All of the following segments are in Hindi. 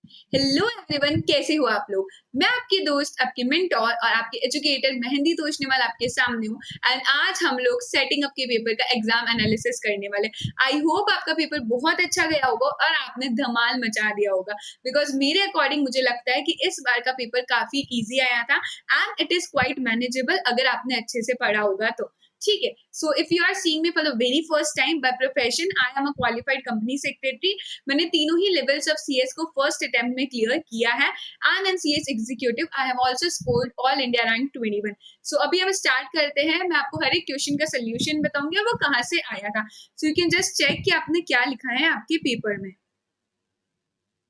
हेलो एवरीवन, कैसे हो आप लोग। मैं आपकी दोस्त, आपकी मेंटोर और आपके एजुकेटर मेहंदी तोशनीवाल आपके सामने हूँ। एंड आज हम लोग सेटिंग अप के पेपर का एग्जाम एनालिसिस करने वाले। आई होप आपका पेपर बहुत अच्छा गया होगा और आपने धमाल मचा दिया होगा, बिकॉज मेरे अकॉर्डिंग मुझे लगता है कि इस बार का पेपर काफी ईजी आया था and it is quite manageable अगर आपने अच्छे से पढ़ा होगा तो। ठीक है, so if you are seeing me for the very first time, by profession I am a qualified company secretary. मैंने तीनों ही लेवल्स ऑफ सीएस को फर्स्ट अटेम्प्ट में क्लियर किया है and an CS executive I have also scored all India rank 21। सो अभी हम स्टार्ट करते हैं। मैं आपको हर एक क्वेश्चन का सोल्यूशन बताऊंगी और वो कहाँ से आया था, so you can just check कि आपने क्या लिखा है आपके पेपर में।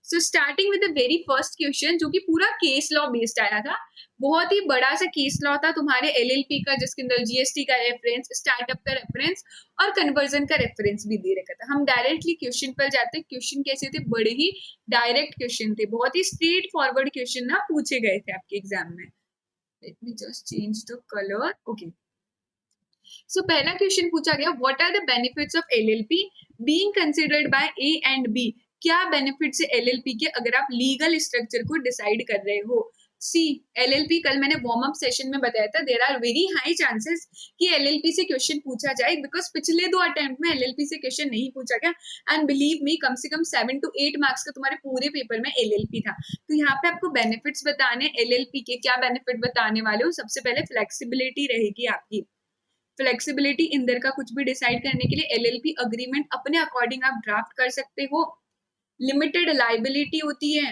So starting with the very first question, जो कि पूरा केस लॉ बेस्ड आया था। बहुत ही बड़ा सा केस लॉ था तुम्हारे एलएलपी का, जिसके अंदर जीएसटी का रेफरेंस, स्टार्टअप का रेफरेंस और कन्वर्जन का रेफरेंस भी दे रखा था। हम डायरेक्टली क्वेश्चन पर जाते। क्वेश्चन कैसे थे? बड़े ही डायरेक्ट क्वेश्चन थे, बहुत ही स्ट्रेट फॉरवर्ड क्वेश्चन ना पूछे गए थे आपके एग्जाम में। Let me just change the colour. Okay, so पहला क्वेश्चन पूछा गया, what are the benefits of LLP being considered by A and B. क्या बेनिफिट्स है एलएलपी के अगर आप लीगल स्ट्रक्चर को डिसाइड कर रहे हो। सी, एलएलपी कल मैंने वार्म अप सेशन में बताया था, there are very high chances कि एलएलपी से क्वेश्चन पूछा जाए, बिकॉज पिछले 2 अटेम्प्ट में एलएलपी से क्वेश्चन नहीं पूछा गया एंड बिलीव मी, कम से कम 7 to 8 मार्क्स का तुम्हारे पूरे पेपर में एलएलपी था। तो यहाँ पे आपको बेनिफिट्स बताने, एलएलपी के क्या बेनिफिट बताने वाले हो। सबसे पहले फ्लेक्सिबिलिटी रहेगी आपकी। फ्लेक्सिबिलिटी, इंदर का कुछ भी डिसाइड करने के लिए एलएलपी अग्रीमेंट अपने अकॉर्डिंग आप ड्राफ्ट कर सकते हो। लिमिटेड लाइबिलिटी होती है।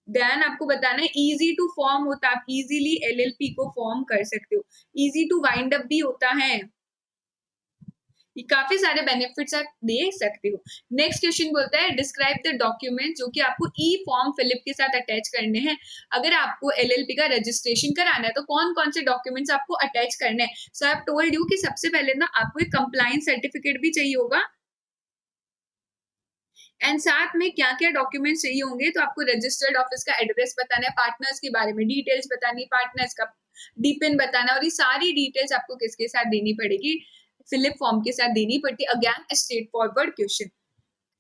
देन आपको बताना है इजी टू फॉर्म होता है, आप इजीली एलएलपी को फॉर्म कर सकते हो। इजी टू वाइंड अप भी होता है। ये काफी सारे बेनिफिट्स आप दे सकते हो। नेक्स्ट क्वेश्चन बोलता है, डिस्क्राइब द डॉक्यूमेंट, जो कि आपको ई फॉर्म फिलिप के साथ अटैच करने हैं। अगर आपको एलएलपी का रजिस्ट्रेशन कराना है तो कौन कौन से डॉक्यूमेंट्स आपको अटैच करने हैं। सो आई हैव टोल्ड यू कि सबसे पहले ना आपको एक कंप्लायंस सर्टिफिकेट भी चाहिए होगा एंड साथ में क्या क्या डॉक्यूमेंट्स चाहिए होंगे, तो आपको रजिस्टर्ड ऑफिस का एड्रेस बताना है, पार्टनर्स के बारे में डिटेल्स बतानी, पार्टनर्स का डीपिन बताना, और ये सारी डिटेल्स आपको किसके साथ देनी पड़ेगी, फिलिप फॉर्म के साथ देनी पड़ती है। Again straight forward question.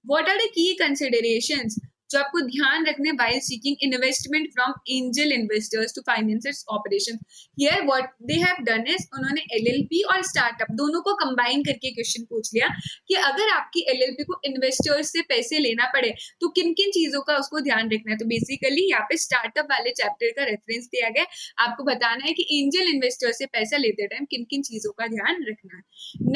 What are the key considerations जो आपको ध्यान रखने while seeking investment from angel investors to finance its operations। Here what they have done is उन्होंने LLP और स्टार्टअप दोनों को कंबाइन करके क्वेश्चन पूछ लिया कि अगर आपकी LLP को इन्वेस्टर्स से पैसे लेना पड़े तो किन किन चीजों का उसको ध्यान रखना है। तो बेसिकली यहाँ पे स्टार्टअप वाले चैप्टर का रेफरेंस दिया गया, आपको बताना है कि एंजल इन्वेस्टर से पैसा लेते टाइम किन किन चीजों का ध्यान रखना है।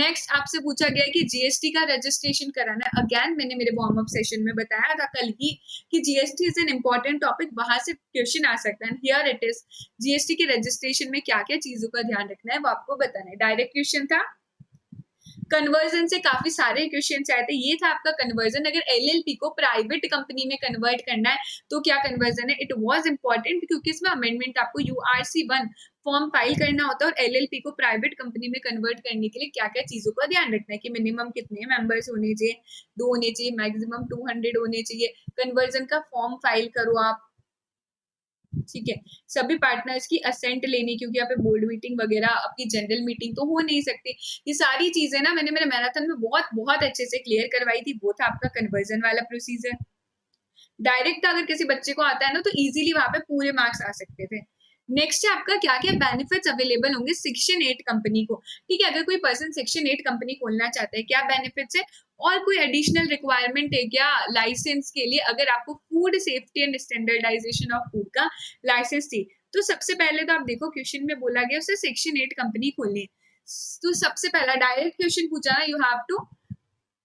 नेक्स्ट आपसे पूछा गया कि जीएसटी का रजिस्ट्रेशन कराना है। अगेन मैंने मेरे वार्म अप सेशन में बताया था कल ही कि GST is an important topic, वहां से क्वेश्चन आ सकता है। हियर इट इज, जीएसटी के रजिस्ट्रेशन में क्या क्या चीजों का ध्यान रखना है वो आपको बताना है। डायरेक्ट क्वेश्चन था। कन्वर्जन से काफी सारे क्वेश्चन आए थे। ये था आपका कन्वर्जन, अगर एलएलपी को प्राइवेट कंपनी में कन्वर्ट करना है तो क्या कन्वर्जन है। इट वाज इंपॉर्टेंट क्योंकि इसमें अमेंडमेंट आपको यूआरसी 1 फॉर्म फाइल करना होता है और एलएलपी को प्राइवेट कंपनी में कन्वर्ट करने के लिए क्या क्या चीजों का ध्यान रखना है कि मिनिमम कितने मेंबर्स होने चाहिए, 2 होने चाहिए, मैक्सिमम 200 होने चाहिए। कन्वर्जन का फॉर्म फाइल करो आप, ठीक है। सभी पार्टनर्स की असेंट लेनी, क्योंकि यहाँ पे बोर्ड मीटिंग वगैरह, आपकी जनरल मीटिंग तो हो नहीं सकती। ये सारी चीजें ना मैंने मेरे मैराथन में बहुत बहुत अच्छे से क्लियर करवाई थी। वो था आपका कन्वर्जन वाला प्रोसीजर। डायरेक्ट अगर किसी बच्चे को आता है ना तो इजीली वहां पे पूरे मार्क्स आ सकते थे। नेक्स्ट है आपका क्या क्या बेनिफिट्स अवेलेबल होंगे सेक्शन 8 कंपनी को। ठीक है, अगर कोई पर्सन सेक्शन 8 कंपनी खोलना चाहता है, क्या बेनिफिट्स है और कोई एडिशनल रिक्वायरमेंट है क्या लाइसेंस के लिए, अगर आपको food safety and standardization of food का लाइसेंस थी। तो सबसे पहले तो आप देखो क्वेश्चन में बोला गया उसे सेक्शन 8 कंपनी खोलनी है। तो सबसे पहला डायरेक्ट क्वेश्चन पूछा, you have to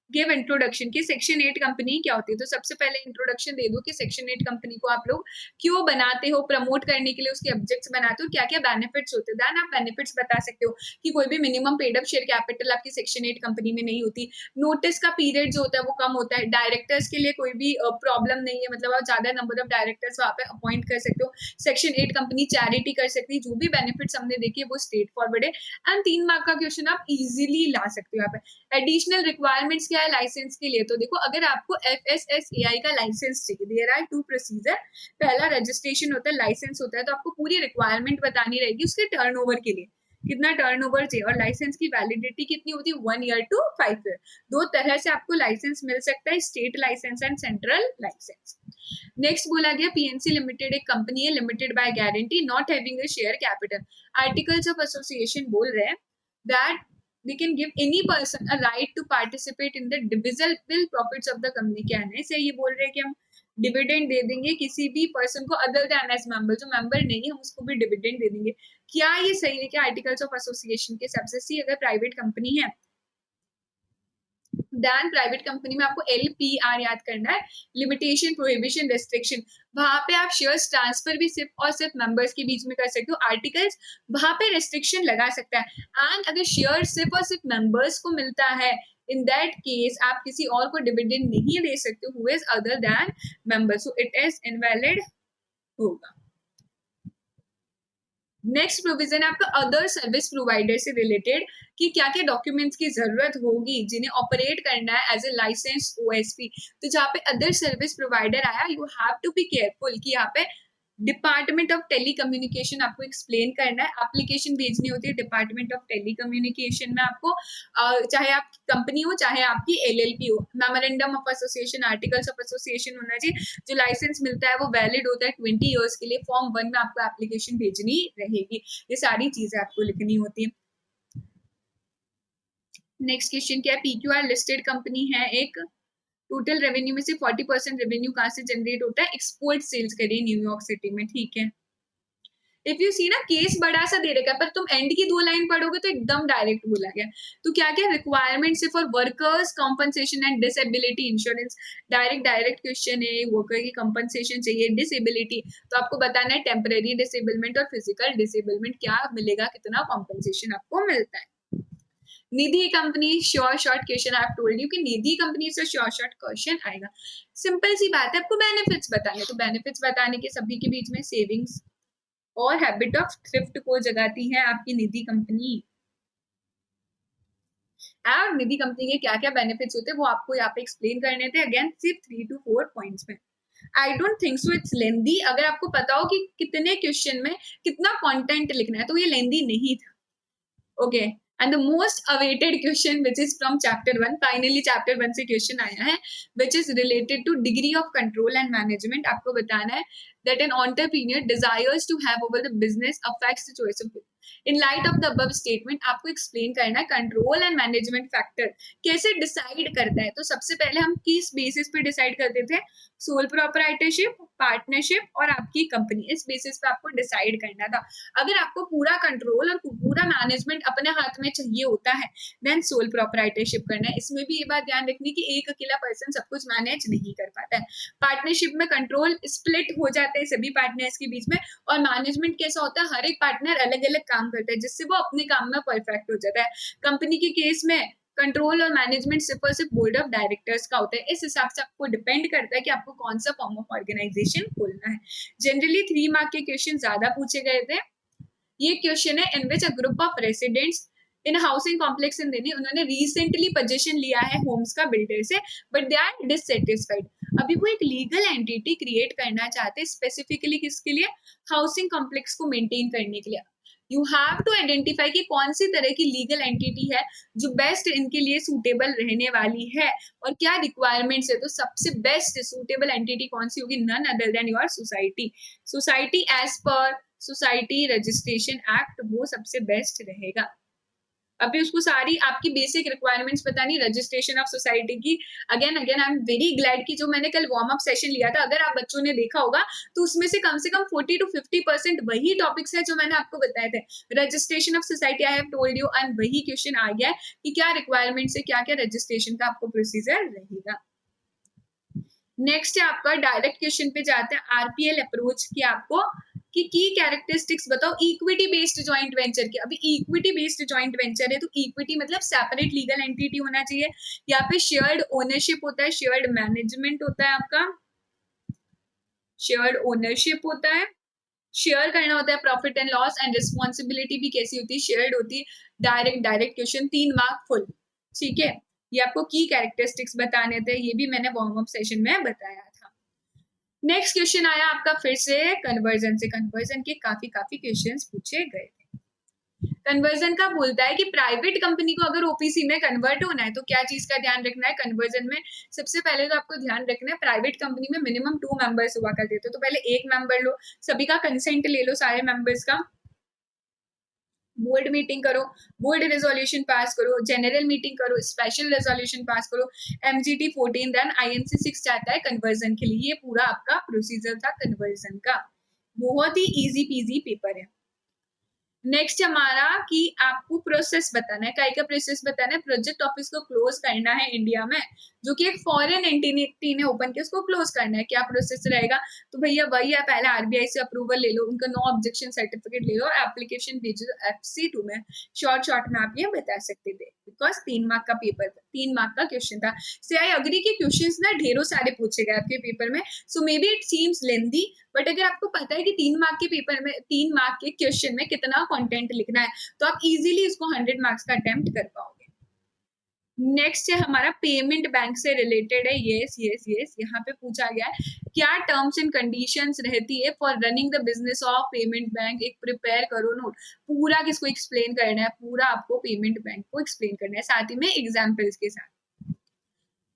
give introduction की सेक्शन 8 कंपनी क्या होती है। तो सबसे पहले इंट्रोडक्शन दे दो कि सेक्शन 8 कंपनी को आप लोग क्यों बनाते हो, प्रमोट करने के लिए उसके ऑब्जेक्ट्स बनाते हो, क्या क्या बेनिफिट्स होते हैं। देन आप बेनिफिट्स बता सकते हो कि कोई भी minimum paid up share capital आपकी सेक्शन 8 कंपनी में नहीं होती, नोटिस का पीरियड जो होता है वो कम होता है, डायरेक्टर्स के लिए कोई भी प्रॉब्लम नहीं है, मतलब आप ज्यादा नंबर ऑफ डायरेक्टर्स वहां पे अपॉइंट कर सकते हो। सेक्शन 8 कंपनी चैरिटी कर सकती है। जो भी बेनिफिट्स हमने देखे वो स्ट्रेट फॉरवर्ड है एंड 3 मार्क का क्वेश्चन आप इजिली ला सकते हो। यहाँ पे एडिशनल रिक्वायरमेंट्स क्या है लाइसेंस के लिए, तो देखो अगर आपको एफएसएसएआई का लाइसेंस चाहिए, देयर आर 2 प्रोसीजर। पहला रजिस्ट्रेशन होता है, लाइसेंस होता है, तो आपको पूरी रिक्वायरमेंट बतानी रहेगी उसके टर्नओवर के लिए कितना टर्नओवर चाहिए, और लाइसेंस की वैलिडिटी कितनी होती है 1 ईयर टू 5 ईयर। दो तरह से आपको लाइसेंस मिल सकता है, state licence and central licence. Next बोला गया पीएनसी लिमिटेड एक कंपनी है, limited by guarantee, not having a share capital. Articles of association बोल रहे हैं that we can give any person a right to participate in the divisible profits of the company। क्या है से ये बोल रहे हैं कि हम डिविडेंड दे देंगे किसी भी पर्सन को अदर देन एज मेंबर, जो मेंबर नहीं है हम उसको भी डिविडेंड दे देंगे। क्या ये सही है? क्या आर्टिकल्स ऑफ एसोसिएशन के हिसाब से? सी अगर प्राइवेट कंपनी है दैन प्राइवेट कंपनी में आपको LPR याद करना है, लिमिटेशन प्रोहिबिशन रेस्ट्रिक्शन। वहां पे आप शेयर्स ट्रांसफर भी सिर्फ और सिर्फ मेंबर्स के बीच में कर सकते हो, आर्टिकल्स वहां पे रेस्ट्रिक्शन लगा सकता है। एंड अगर शेयर सिर्फ और सिर्फ मेंबर्स को मिलता है, इन दैट केस आप किसी और को डिविडेंड नहीं दे सकते who is other than member, so it is invalid होगा। नेक्स्ट प्रोविजन है आपका अदर सर्विस प्रोवाइडर से रिलेटेड कि क्या क्या डॉक्यूमेंट्स की जरूरत होगी जिन्हें ऑपरेट करना है एज ए लाइसेंस OSP। तो जहाँ पे अदर सर्विस प्रोवाइडर आया, you have to be careful कि यहाँ पे डिपार्टमेंट ऑफ टेलीकम्युनिकेशन आपको एक्सप्लेन करना है, एप्लीकेशन भेजनी होती है डिपार्टमेंट ऑफ टेलीकम्युनिकेशन में आपको, चाहे आप कंपनी हो चाहे आपकी LLP हो। Memorandum of association, articles of association होना चाहिए। जो लाइसेंस मिलता है वो वैलिड होता है 20 ईयर्स के लिए। फॉर्म 1 में आपको एप्लीकेशन भेजनी रहेगी। ये सारी चीजें आपको लिखनी होती है। नेक्स्ट क्वेश्चन क्या है? PQR लिस्टेड कंपनी है एक, टोटल रेवेन्यू में से 40% रेवेन्यू कहाँ से जनरेट होता है? एक्सपोर्ट सेल्स करिए न्यूयॉर्क सिटी में, ठीक है। इफ यू सी ना केस बड़ा सा दे रखा है, पर तुम एंड की 2 लाइन पढ़ोगे तो एकदम डायरेक्ट बोला गया। तो क्या क्या रिक्वायरमेंट्स है for workers compensation and disability insurance. Direct question है, वर्कर की कॉम्पनसेशन चाहिए, डिसेबिलिटी तो आपको बताना है टेम्परेरी डिसेबलमेंट और फिजिकल डिसेबलमेंट क्या मिलेगा, कितना कॉम्पनसेशन आपको मिलता है। Nidhi company sure short question, I told you कि निधि कंपनी से श्योर शॉर्ट क्वेश्चन आएगा। सिंपल सी बात है, आपको बेनिफिट्स बताने, तो बेनिफिट्स बताने के सभी के बीच में सेविंग्स और हैबिट ऑफ थ्रिफ्ट को जगाती है आपकी निधि कंपनी। और निधि कंपनी के क्या क्या बेनिफिट्स होते हैं वो आपको यहाँ पे एक्सप्लेन करने थे, अगेन सिर्फ 3 to 4 पॉइंट्स में। I don't think so it's lengthy. अगर आपको पता हो कि कितने क्वेश्चन में कितना कंटेंट लिखना है तो ये लेंदी नहीं था। Okay, and the most awaited question which is from chapter 1, finally chapter 1 से question आया है, which is related to degree of control and management। आपको बताना है that an entrepreneur desires to have over the business affects the choice of business। in light of the above statement आपको explain करना है control and management factor कैसे decide करता है। तो सबसे पहले हम किस basis पे decide करते थे? सोल प्रोपराइटरशिप, पार्टनरशिप और आपकी कंपनी, इस बेसिस पे आपको डिसाइड करना था। अगर आपको पूरा कंट्रोल और पूरा मैनेजमेंट अपने हाथ में चाहिए होता है देन सोल प्रोपराइटरशिप करना है। इसमें भी ये बात ध्यान रखनी कि एक अकेला पर्सन सब कुछ मैनेज नहीं कर पाता है। पार्टनरशिप में कंट्रोल स्प्लिट हो जाते हैं सभी पार्टनर्स के बीच में, और मैनेजमेंट कैसा होता है, हर एक पार्टनर अलग अलग काम करता है जिससे वो अपने काम में परफेक्ट हो जाता है। कंपनी के केस में कंट्रोल और मैनेजमेंट सिर्फ और सिर्फ बोर्ड ऑफ डायरेक्टर्स का होता है। इस हिसाब से आपको डिपेंड करता है कि आपको कौन सा फॉर्म ऑफ ऑर्गेनाइजेशन खोलना है। जनरली 3 मार्क के क्वेश्चन ज्यादा पूछे गए थे। ये क्वेश्चन है in which a group of residents in housing complex in Delhi, उन्होंने रिसेंटली पोजीशन लिया है होम्स का बिल्डर से, बट दे आर डिससेटिस्फाइड। अभी वो एक लीगल एंटिटी क्रिएट करना चाहते हैं स्पेसिफिकली किसके लिए? हाउसिंग कॉम्प्लेक्स को मेंटेन करने के लिए। यू हैव टू आइडेंटिफाई कि कौन सी तरह की लीगल एंटिटी है जो बेस्ट इनके लिए सूटेबल रहने वाली है और क्या रिक्वायरमेंट्स है। तो सबसे बेस्ट सूटेबल एंटिटी कौन सी होगी? None other than your society. Society as per society registration act वो सबसे बेस्ट रहेगा। अभी उसको सारी आपकी बेसिक रिक्वायरमेंट्स बतानी रजिस्ट्रेशन ऑफ सोसाइटी की। Again I am very glad कि जो मैंने कल वार्म अप सेशन लिया था, अगर आप बच्चों ने देखा होगा तो उसमें से कम 40 to 50% वही टॉपिक्स है जो मैंने आपको बताए थे। Registration of society I have told you, and वही क्वेश्चन आ गया है कि क्या रिक्वायरमेंट्स है, क्या क्या रजिस्ट्रेशन का आपको प्रोसीजर रहेगा। नेक्स्ट है आपका डायरेक्ट क्वेश्चन पे जाते हैं RPL अप्रोच की आपको कि की कैरेक्टरिस्टिक्स बताओ इक्विटी बेस्ड जॉइंट वेंचर की। अभी इक्विटी बेस्ड जॉइंट वेंचर है तो इक्विटी मतलब सेपरेट लीगल एंटिटी होना चाहिए। यहाँ पे शेयर्ड ओनरशिप होता है, शेयर्ड मैनेजमेंट होता है, आपका शेयर्ड ओनरशिप होता है, शेयर करना होता है, profit and loss, and responsibility भी कैसी होती है? शेयर्ड होती है। डायरेक्ट क्वेश्चन 3 मार्क फुल, ठीक है। ये आपको की कैरेक्टरिस्टिक्स बताने थे, ये भी मैंने वार्म अप सेशन में बताया था। नेक्स्ट क्वेश्चन आया आपका फिर से कन्वर्जन से। कन्वर्जन के काफी क्वेश्चंस पूछे गए थे। कन्वर्जन का बोलता है कि प्राइवेट कंपनी को अगर ओपीसी में कन्वर्ट होना है तो क्या चीज का ध्यान रखना है कन्वर्जन में। सबसे पहले तो आपको ध्यान रखना है प्राइवेट कंपनी में मिनिमम 2 मेंबर्स हुआ करते थे, तो पहले एक मेंबर लो, सभी का कंसेंट ले लो सारे मेंबर्स का, बोर्ड मीटिंग करो, बोर्ड रेजोल्यूशन पास करो, जनरल मीटिंग करो, स्पेशल रेजोल्यूशन पास करो, एमजीटी 14 देन आईएनसी 6 जाता है कन्वर्जन के लिए। ये पूरा आपका प्रोसीजर था कन्वर्जन का, बहुत ही इजी पीजी पेपर है। नेक्स्ट हमारा कि आपको प्रोसेस बताना है, काय का प्रोसेस बताना है, प्रोजेक्ट ऑफिस को क्लोज करना है इंडिया में, जो कि एक फॉरेन एंटिटी ने ओपन किया, उसको क्लोज करना है। क्या प्रोसेस रहेगा, तो भैया वही है, पहले आरबीआई से अप्रूवल ले लो, उनका नो ऑब्जेक्शन सर्टिफिकेट ले लो, एप्लीकेशन भेजो FC2 में। शॉर्ट में आप ये बता सकते थे, बिकॉज 3 मार्क का पेपर था, 3 मार्क का क्वेश्चन था। से आई अग्री के क्वेश्चंस ना ढेरों सारे पूछे गए आपके पेपर में, so may be it seems lengthy, but अगर आपको पता है कि 3 मार्क के पेपर में 3 मार्क के क्वेश्चन में कितना कंटेंट लिखना है, तो आप इजीली इसको 100 मार्क्स का अटेम्प्ट कर पाओगे। नेक्स्ट है हमारा पेमेंट बैंक से रिलेटेड है। यस यस यस, यहाँ पे पूछा गया है क्या टर्म्स एंड कंडीशंस रहती है for running the business of payment bank. एक प्रिपेयर करो नोट, पूरा किसको एक्सप्लेन करना है, पूरा आपको पेमेंट बैंक को एक्सप्लेन करना है, साथ ही में एग्जाम्पल्स के साथ।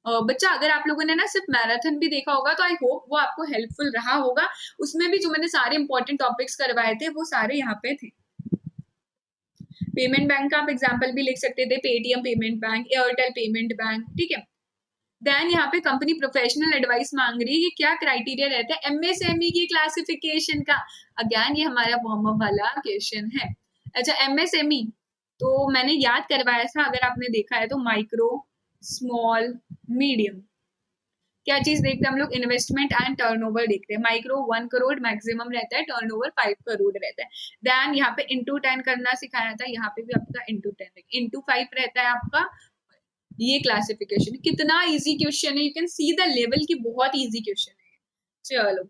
बच्चा अगर आप लोगों ने ना सिर्फ मैराथन भी देखा होगा तो आई होप वो आपको हेल्पफुल रहा होगा, उसमें भी जो मैंने सारे इंपॉर्टेंट टॉपिक्स करवाए थे वो सारे यहाँ पे थे। पेमेंट बैंक का आप एग्जाम्पल भी लिख सकते थे, Paytm payment bank, Airtel payment bank, ठीक है। देन यहाँ पे कंपनी प्रोफेशनल एडवाइस मांग रही है कि क्या क्राइटेरिया रहता है एमएसएमई की क्लासिफिकेशन का। अगेन ये हमारा वार्म अप वाला क्वेश्चन है। अच्छा एमएसएमई तो मैंने याद करवाया था, अगर आपने देखा है तो माइक्रो, स्मॉल, मीडियम, क्या चीज देखते हैं हम लोग, इन्वेस्टमेंट एंड टर्नओवर देखते हैं। माइक्रो 1 करोड़ मैक्सिमम रहता है, टर्नओवर 5 करोड़ रहता है। देन यहाँ पे इंटू 10 करना सिखाया था, यहाँ पे भी आपका इंटू 10 इंटू 5 रहता है आपका। ये क्लासिफिकेशन कितना इजी क्वेश्चन है, you can see the level की, बहुत इजी क्वेश्चन है। चलो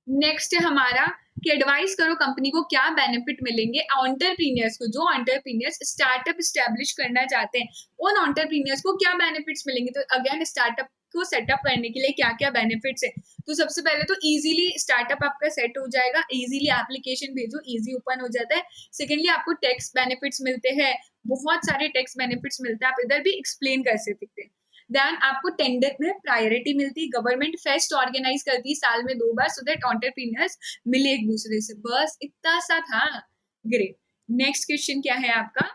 नेक्स्ट है हमारा कि एडवाइस करो कंपनी को क्या बेनिफिट मिलेंगे एंटरप्रेन्योर्स को, जो एंटरप्रेन्योर्स स्टार्टअप स्टैब्लिश करना चाहते हैं, उन एंटरप्रेन्योर्स को क्या बेनिफिट्स मिलेंगे। तो अगेन स्टार्टअप को सेटअप करने के लिए क्या क्या बेनिफिट्स है, तो सबसे पहले तो इजीली स्टार्टअप आपका सेट हो जाएगा, इजीली एप्लीकेशन भेजो, इजी ओपन हो जाता है। सेकेंडली आपको टैक्स बेनिफिट्स मिलते हैं, बहुत सारे टैक्स बेनिफिट्स मिलते हैं, आप इधर भी एक्सप्लेन कर सकते हैं। देन आपको टेंडर में प्रायोरिटी मिलती है, गवर्नमेंट फेस्ट ऑर्गेनाइज करती है साल में 2 बार, सो दैट एंटरप्रेन्योर्स मिले एक दूसरे से। बस इतना सा था, ग्रेट। नेक्स्ट क्वेश्चन क्या है आपका,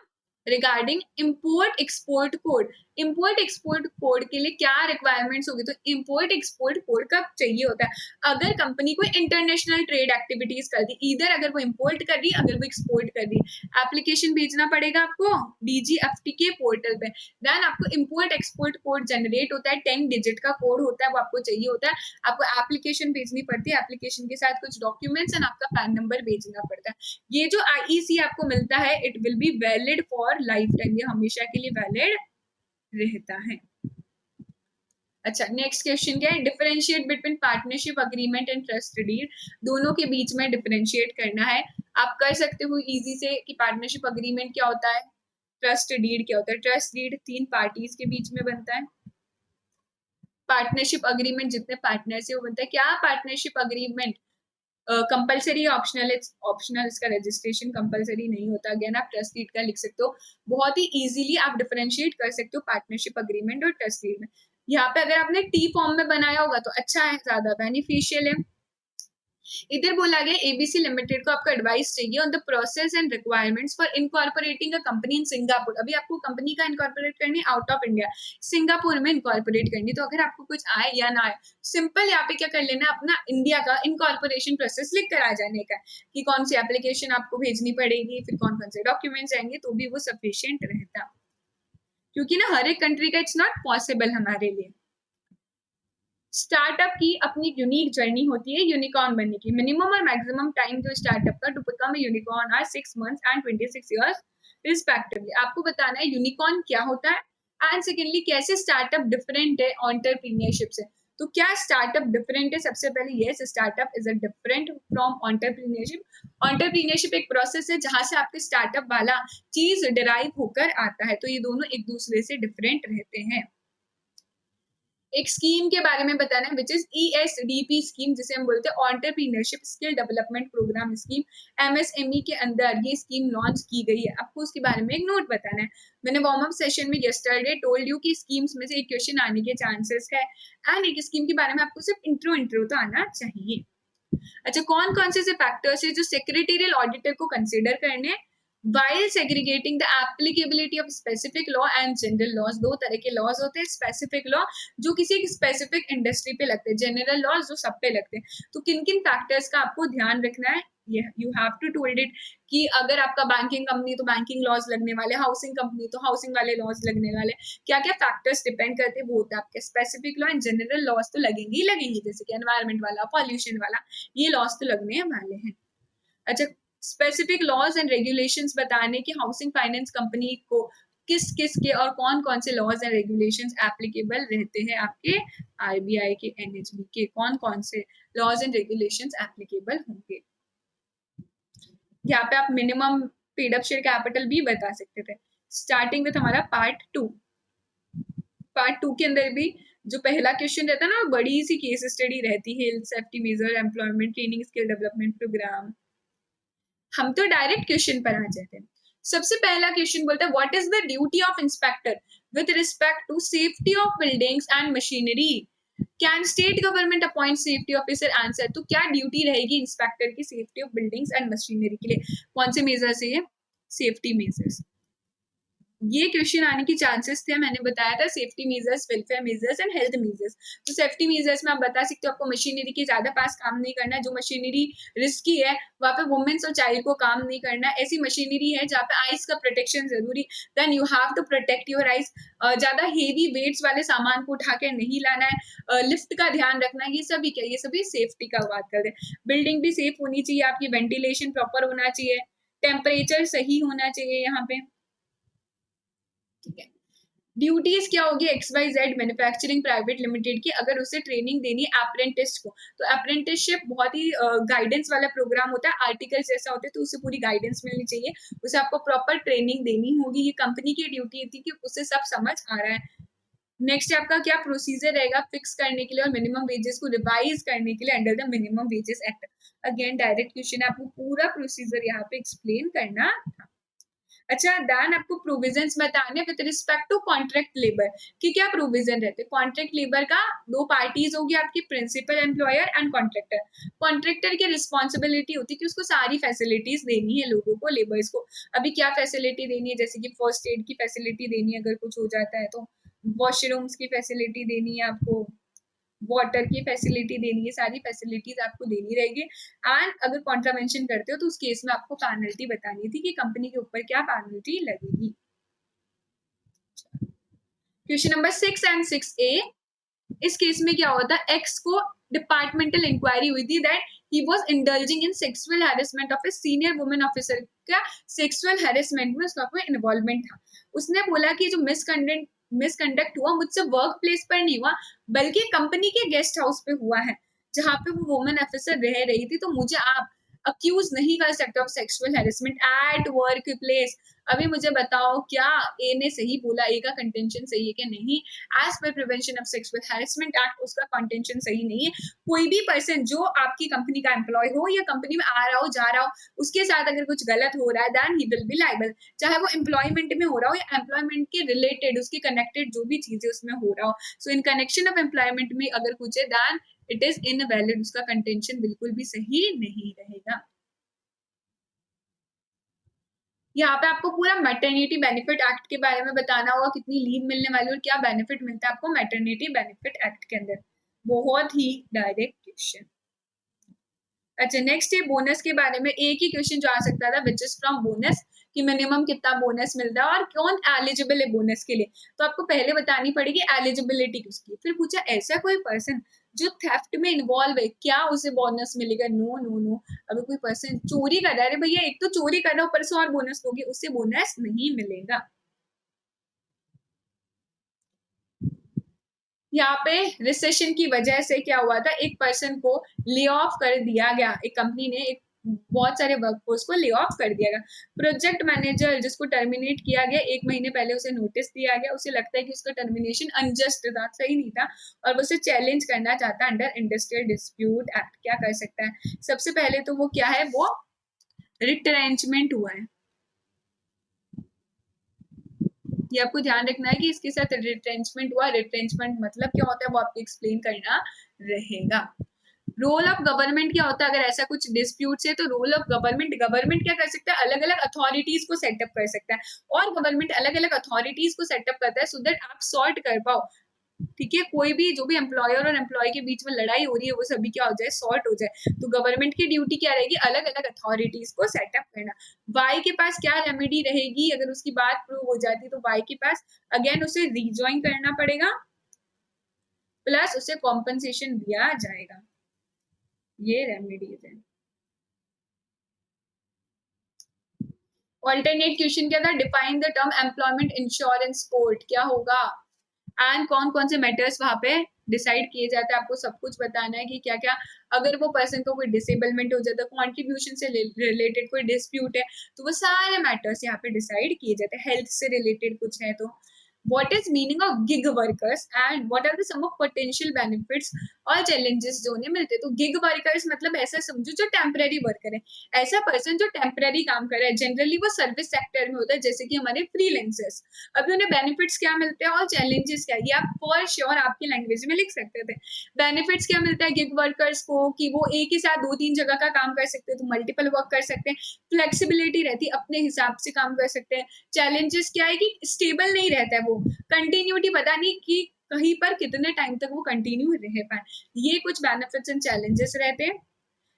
regarding import export code. Import export code के लिए क्या रिक्वायरमेंट्स होगी, तो इंपोर्ट एक्सपोर्ट कोड कब चाहिए होता है, अगर कंपनी को इंटरनेशनल ट्रेड एक्टिविटीज कर दी, इधर अगर वो इंपोर्ट कर रही, अगर वो एक्सपोर्ट कर रही, एप्लीकेशन भेजना पड़ेगा आपको DGFT के पोर्टल पे। देन आपको इंपोर्ट एक्सपोर्ट कोड जनरेट होता है, 10 डिजिट का कोड होता है, वो आपको चाहिए होता है। आपको एप्लीकेशन भेजनी पड़ती है, एप्लीकेशन के साथ कुछ डॉक्यूमेंट्स एंड आपका पैन नंबर भेजना पड़ता है। ये जो IEC आपको मिलता है it will be valid for life time, ये हमेशा के लिए वैलिड रहता है। अच्छा नेक्स्ट क्वेश्चन क्या है, differentiate between partnership agreement and trust deed. दोनों के बीच में डिफरेंशिएट करना है, आप कर सकते हो इजी से कि पार्टनरशिप अग्रीमेंट क्या होता है, ट्रस्ट डीड क्या होता है। ट्रस्ट डीड 3 पार्टीज के बीच में बनता है, पार्टनरशिप अग्रीमेंट जितने पार्टनर से वो बनता है। क्या partnership agreement compulsory optional, optional, इसका रजिस्ट्रेशन कंपलसरी नहीं होता। अगेन आप ट्रस्ट डीड का लिख सकते हो, बहुत ही इजीली आप डिफरेंशिएट कर सकते हो पार्टनरशिप अग्रीमेंट और ट्रस्ट डीड में। यहाँ पे अगर आपने टी फॉर्म में बनाया होगा तो अच्छा है, ज्यादा बेनिफिशियल है। इधर बोला गया एबीसी लिमिटेड को आपको एडवाइस चाहिए on the process and requirements for incorporating a company in Singapore. अभी आपको कंपनी का इनकॉर्पोरेट करनी आउट ऑफ इंडिया, सिंगापुर में इनकॉर्पोरेट करनी। तो अगर आपको कुछ आए या ना आए, सिंपल यहाँ पे क्या कर लेना, अपना इंडिया का इनकॉर्पोरेशन प्रोसेस लिख कर आ जाने का कि कौन सी एप्लीकेशन आपको भेजनी पड़ेगी, फिर कौन कौन से डॉक्यूमेंट्स आएंगे, तो भी वो सफिशियंट रहता, क्योंकि ना हर एक कंट्री का इट्स नॉट पॉसिबल हमारे लिए। स्टार्टअप की अपनी यूनिक जर्नी होती है यूनिकॉर्न बनने की। मिनिमम और मैक्सिमम टाइम जो स्टार्टअप का to become a unicorn are 6 months and 26 years respectively. आपको बताना है यूनिकॉर्न क्या होता है, एंड सेकेंडली कैसे स्टार्टअप डिफरेंट है एंटरप्रेन्योरशिप से। तो क्या स्टार्टअप डिफरेंट है, सबसे पहले yes startup is a different from entrepreneurship. Entrepreneurship एक प्रोसेस है जहां से आपके स्टार्टअप वाला चीज डिराइव होकर आता है, तो ये दोनों एक दूसरे से डिफरेंट रहते हैं। एक स्कीम के बारे में बताना है विच इज ESDP स्कीम, जिसे हम बोलते हैं entrepreneurship skill development programme scheme. MSME के अंदर ये स्कीम लॉन्च की गई है, आपको उसके बारे में एक नोट बताना है। मैंने वार्म अप सेशन में यस्टरडे टोल्ड यू कि स्कीम्स में से एक क्वेश्चन आने के चांसेस है, एंड एक स्कीम के बारे में आपको सिर्फ इंट्रो तो आना चाहिए। अच्छा, कौन कौन से फैक्टर्स है जो सेक्रेटरियल ऑडिटर को कंसीडर करने while segregating the applicability of specific law and general laws। दो तरह के लॉज होते हैं, स्पेसिफिक लॉ जो किसी एक स्पेसिफिक इंडस्ट्री पे लगते हैं, जनरल लॉज जो सब पे लगते हैं। तो किन किन फैक्टर्स का आपको ध्यान रखना है, you have to told it कि अगर आपका बैंकिंग कंपनी तो बैंकिंग लॉज लगने वाले, हाउसिंग कंपनी तो हाउसिंग वाले लॉज लगने वाले, क्या क्या फैक्टर्स डिपेंड करते हैं वो होता है आपके specific law and general laws तो लगेंगे ही लगेंगे, जैसे कि एनवायरमेंट वाला, पॉल्यूशन वाला, ये लॉज तो लगने वाले हैं। अच्छा, स्पेसिफिक लॉज एंड रेगुलेशंस बताने कि हाउसिंग फाइनेंस कंपनी को किस किस के और कौन कौन से लॉज एंड रेगुलेशंस एप्लीकेबल रहते हैं, आपके RBI के, NHB के कौन कौन से लॉज एंड रेगुलेशंस एप्लीकेबल होंगे। यहाँ पे आप minimum paid up share capital भी बता सकते थे। स्टार्टिंग विथ हमारा पार्ट टू के अंदर भी जो पहला क्वेश्चन रहता है ना, बड़ी सी केस स्टडी रहती है, health safety measure, employment training, skill development program. हम तो डायरेक्ट क्वेश्चन पर आ जाते हैं। सबसे पहला क्वेश्चन बोलता है what is the duty of inspector with respect to safety of buildings and machinery, can state government appoint safety officer. Answer, तो क्या ड्यूटी रहेगी इंस्पेक्टर की safety of buildings and machinery के लिए, कौन से मेजर्स है ये, सेफ्टी मेजर्स। ये क्वेश्चन आने की चांसेस थे, मैंने बताया था safety measures, welfare measures and health measures. तो सेफ्टी मेजर्स में आप बता सकते हो आपको मशीनरी के ज्यादा पास काम नहीं करना है, जो मशीनरी रिस्की है वहां पे वुमेन्स और चाइल्ड को काम नहीं करना है। ऐसी मशीनरी है जहाँ पे आइस का प्रोटेक्शन जरूरी, then you have to protect your eyes. ज्यादा हेवी वेट्स वाले सामान को उठा के नहीं लाना है, लिफ्ट का ध्यान रखना है, ये सभी क्या, ये सभी सेफ्टी का बात कर रहे हैं। बिल्डिंग भी सेफ होनी चाहिए आपकी, वेंटिलेशन प्रॉपर होना चाहिए, टेम्परेचर सही होना चाहिए यहाँ पे, ठीक है। ड्यूटीज क्या होगी, XYZ मैन्युफैक्चरिंग प्राइवेट लिमिटेड की, अगर उसे ट्रेनिंग देनी है अप्रेंटिस को, तो अप्रेंटिसशिप बहुत ही गाइडेंस वाला प्रोग्राम होता है, आर्टिकल जैसा होता है, तो उसे पूरी गाइडेंस मिलनी चाहिए, उसे आपको प्रॉपर ट्रेनिंग देनी होगी, ये कंपनी की ड्यूटी थी कि उसे सब समझ आ रहा है। नेक्स्ट आपका क्या प्रोसीजर रहेगा फिक्स करने के लिए और मिनिमम वेजेस को रिवाइज करने के लिए under the minimum wages act. Again direct question, आपको पूरा प्रोसीजर यहाँ पे एक्सप्लेन करना था। अच्छा, देन आपको प्रोविजंस बताने with respect to contract labour कि क्या प्रोविजन रहते हैं। कॉन्ट्रैक्ट लेबर का दो पार्टीज होगी आपकी, principal employer and contractor. Contractor की रिस्पॉन्सिबिलिटी होती है कि उसको सारी फैसिलिटीज देनी है लोगों को, लेबर्स को। अभी क्या फैसिलिटी देनी है, जैसे कि फर्स्ट एड की फैसिलिटी देनी है अगर कुछ हो जाता है तो, वॉशरूम्स की फैसिलिटी देनी है आपको, वाटर की फैसिलिटी देनी है, सारी फैसिलिटीज आपको देनी रहेगी। एंड अगर कॉन्ट्रावेंशन करते हो तो उस केस में आपको पेनल्टी बतानी थी कि कंपनी के ऊपर क्या पेनल्टी लगेगी। क्वेश्चन नंबर 6 एंड 6A, इस केस में क्या होता है, एक्स को डिपार्टमेंटल इंक्वायरी हुई थी that he was indulging in sexual harassment of a senior women officer. क्या सेक्सुअल हैरेसमेंट में उसका कोई इन्वॉल्वमेंट था। उसने बोला कि जो मिसकंडक्ट हुआ मुझसे वर्क प्लेस पर नहीं हुआ, बल्कि कंपनी के गेस्ट हाउस पे हुआ है जहाँ पे वो वुमेन ऑफिसर रह रही थी, तो मुझे आप अक्यूज नहीं कर सकते of sexual harassment at work place. अभी मुझे बताओ क्या ए ने सही बोला, ए का कंटेंशन सही है कि नहीं। As per prevention of sexual harassment act उसका कंटेंशन सही नहीं है। कोई भी पर्सन जो आपकी कंपनी का एम्प्लॉय हो या कंपनी में आ रहा हो जा रहा हो, उसके साथ अगर कुछ गलत हो रहा है then he will be liable, चाहे वो एम्प्लॉयमेंट में हो रहा हो या एम्प्लॉयमेंट के रिलेटेड उसके कनेक्टेड जो भी चीजें उसमें हो रहा हो। सो इन कनेक्शन ऑफ एम्प्लॉयमेंट में अगर कुछ है देन इट इज इनवैलिड, उसका कंटेंशन बिल्कुल भी सही नहीं रहेगा। यहाँ पे आपको पूरा मैटरनिटी बेनिफिट एक्ट के बारे में बताना होगा, कितनी लीव मिलने वाली और क्या बेनिफिट मिलता है आपको मैटरनिटी बेनिफिट एक्ट के अंदर। बहुत ही डायरेक्ट क्वेश्चन। अच्छा, नेक्स्ट है बोनस के बारे में, एक ही क्वेश्चन जो आ सकता था विच इज फ्रॉम बोनस, कि मिनिमम कितना बोनस मिलता है और कौन एलिजिबल है बोनस के लिए। तो आपको पहले बतानी पड़ेगी एलिजिबिलिटी किसकी। फिर पूछा ऐसा कोई पर्सन जो थेफ्ट में इन्वॉल्व है, क्या उसे बोनस मिलेगा। नो नो नो, अगर कोई पर्सन चोरी कर रहा है, अरे भैया एक तो चोरी कर रहा हो परसों और बोनस दोगे, उससे बोनस नहीं मिलेगा। यहाँ पे रिसेशन की वजह से क्या हुआ था, एक पर्सन को ले ऑफ कर दिया गया, एक कंपनी ने एक बहुत सारे वर्कफोर्स को ले ऑफ कर दिया गया। प्रोजेक्ट मैनेजर जिसको टर्मिनेट किया गया, 1 महीने पहले उसे नोटिस दिया गया, उसे लगता है कि उसका टर्मिनेशन अनजस्ट था, सही नहीं था, और वो उसे चैलेंज करना चाहता है अंडर इंडस्ट्रियल डिस्प्यूट एक्ट। क्या कर सकता है? सबसे पहले तो वो क्या है, वो रिट्रेंचमेंट हुआ है। ये आपको ध्यान रखना है कि इसके साथ रिट्रेंचमेंट हुआ। रिट्रेंचमेंट मतलब क्या होता है वो आपको एक्सप्लेन करना रहेगा। रोल ऑफ गवर्नमेंट क्या होता है अगर ऐसा कुछ डिस्प्यूट है? तो रोल ऑफ गवर्नमेंट, गवर्नमेंट क्या कर सकता है, अलग अलग अथॉरिटीज को सेटअप कर सकता है, और गवर्नमेंट अलग अलग अथॉरिटीज को सेटअप करता है सो दैट आप सॉर्ट कर पाओ। ठीक है, कोई भी जो भी एम्प्लॉयर और एम्प्लॉय के बीच में लड़ाई हो रही है वो सभी क्या हो जाए, सॉर्ट हो जाए। तो गवर्नमेंट की ड्यूटी क्या रहेगी, अलग अलग अथॉरिटीज को सेटअप करना। वाई के पास क्या रेमेडी रहेगी अगर उसकी बात प्रूव हो जाती? तो वाई के पास अगेन उसे रिज्वाइन करना पड़ेगा, प्लस उसे कॉम्पनसेशन दिया जाएगा। ये रेमेडीज है। ऑल्टरनेट क्वेश्चन क्या था, define the term employment insurance code, क्या होगा, एंड कौन कौन से मैटर्स वहां पे डिसाइड किए जाते हैं, आपको सब कुछ बताना है कि क्या क्या, अगर वो पर्सन को कोई डिसेबलमेंट हो जाता है, कॉन्ट्रीब्यूशन से रिलेटेड कोई डिस्प्यूट है, तो वो सारे मैटर्स यहाँ पे डिसाइड किए जाते हैं। हेल्थ से रिलेटेड कुछ है तो what is meaning of gig workers and what are the some of potential benefits और challenges जो उन्हें मिलते हैं। तो गिग वर्कर्स मतलब ऐसा समझो जो टेम्पररी वर्कर है, ऐसा पर्सन जो टेम्पररी काम कर रहा है, जनरली वो सर्विस सेक्टर में होता है, जैसे कि हमारे फ्रीलांसर्स। अभी उन्हें बेनिफिट्स क्या मिलते हैं और चैलेंजेस क्या, ये आप फॉर श्योर आपकी लैंग्वेज में लिख सकते थे। बेनिफिट्स क्या मिलता है गिग वर्कर्स को कि वो एक ही साथ 2-3 जगह का काम कर सकते हैं, तो मल्टीपल वर्क कर सकते हैं, फ्लेक्सिबिलिटी रहती है, अपने हिसाब से काम कर सकते हैं। चैलेंजेस क्या है कि स्टेबल नहीं रहता है, वो कंटिन्यूटी पता नहीं कि कहीं पर कितने टाइम तक वो कंटिन्यू रह पाए। ये कुछ बेनिफिट्स एंड चैलेंजेस रहते हैं।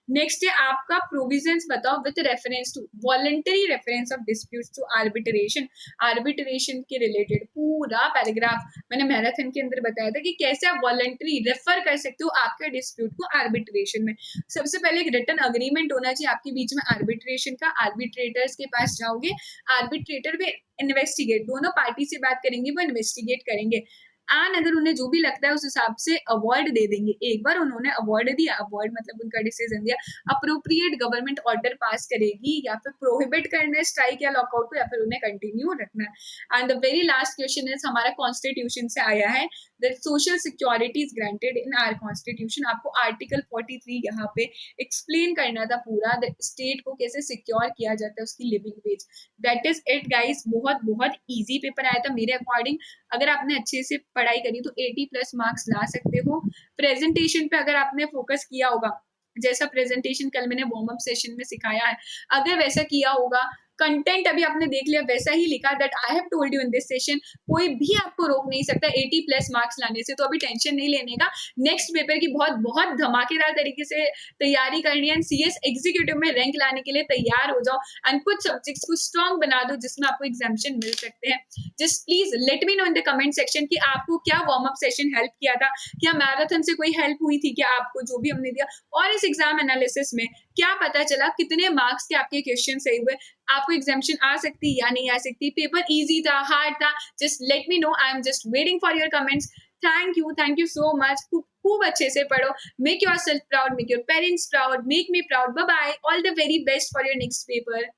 नेक्स्ट है आपका प्रोविजंस बताओ with reference to voluntary reference of disputes to arbitration. Arbitration के रिलेटेड पूरा पैराग्राफ मैंने मैराथन के अंदर बताया था कि कैसे आप वॉलंटरी रेफर कर सकते हो आपके डिस्प्यूट को आर्बिट्रेशन में। सबसे पहले एक रिटन अग्रीमेंट होना चाहिए आपके बीच में आर्बिट्रेशन का। आर्बिट्रेटर्स के पास जाओगे, आर्बिट्रेटर वे इन्वेस्टिगेट, दोनों पार्टी से बात करेंगे, वो इन्वेस्टिगेट करेंगे, एंड अगर उन्हें जो भी लगता है उस हिसाब से अवार्ड दे देंगे। एक बार उन्होंने अवार्ड दिया, अवार्ड मतलब उनका डिसीजन दिया, अप्रोप्रिएट गवर्नमेंट ऑर्डर पास करेगी या फिर प्रोहिबिट करना है स्ट्राइक या लॉकआउट को, या फिर उन्हें कंटिन्यू रखना है। And the very last question is हमारा कॉन्स्टिट्यूशन से आया है, that social security is granted in our constitution. आपको आर्टिकल 43 यहाँ पे एक्सप्लेन करना था पूरा, स्टेट को कैसे सिक्योर किया जाता है उसकी living veg. That is it guys, बहुत बहुत ईजी पेपर आया था मेरे अकॉर्डिंग। अगर आपने अच्छे से पढ़ाई करी तो 80+ मार्क्स ला सकते हो। प्रेजेंटेशन पे अगर आपने फोकस किया होगा, जैसा प्रेजेंटेशन कल मैंने वार्म अप सेशन में सिखाया है, अगर वैसा किया होगा, कंटेंट अभी आपने देख लिया, वैसा ही लिखा that I have told you in this session, कोई भी आपको रोक नहीं सकता 80+ मार्क्स लाने से। तो अभी टेंशन नहीं लेने का, नेक्स्ट पेपर की बहुत बहुत धमाकेदार तरीके से तैयारी करनी है, सीएस एग्जीक्यूटिव में रैंक लाने के लिए तैयार हो जाओ, एंड कुछ सब्जेक्ट्स को स्ट्रॉन्ग बना दो जिसमें आपको एग्जामिशन मिल सकते हैं। Just please let me no in the comment section कि आपको क्या वार्म अप सेशन हेल्प किया था, क्या मैराथन से कोई हेल्प हुई थी क्या आपको, जो भी हमने दिया, और इस एग्जाम एनालिसिस में क्या पता चला, कितने मार्क्स के आपके क्वेश्चन सही हुए, आपको एग्जामिशन आ सकती या नहीं आ सकती, पेपर इजी था, हार्ड था, just let me know, I am just waiting for your comments. Thank you so much, खूब अच्छे से पढ़ो, make yourself proud, make your parents proud, make me proud, bye bye, all the very best for your next paper.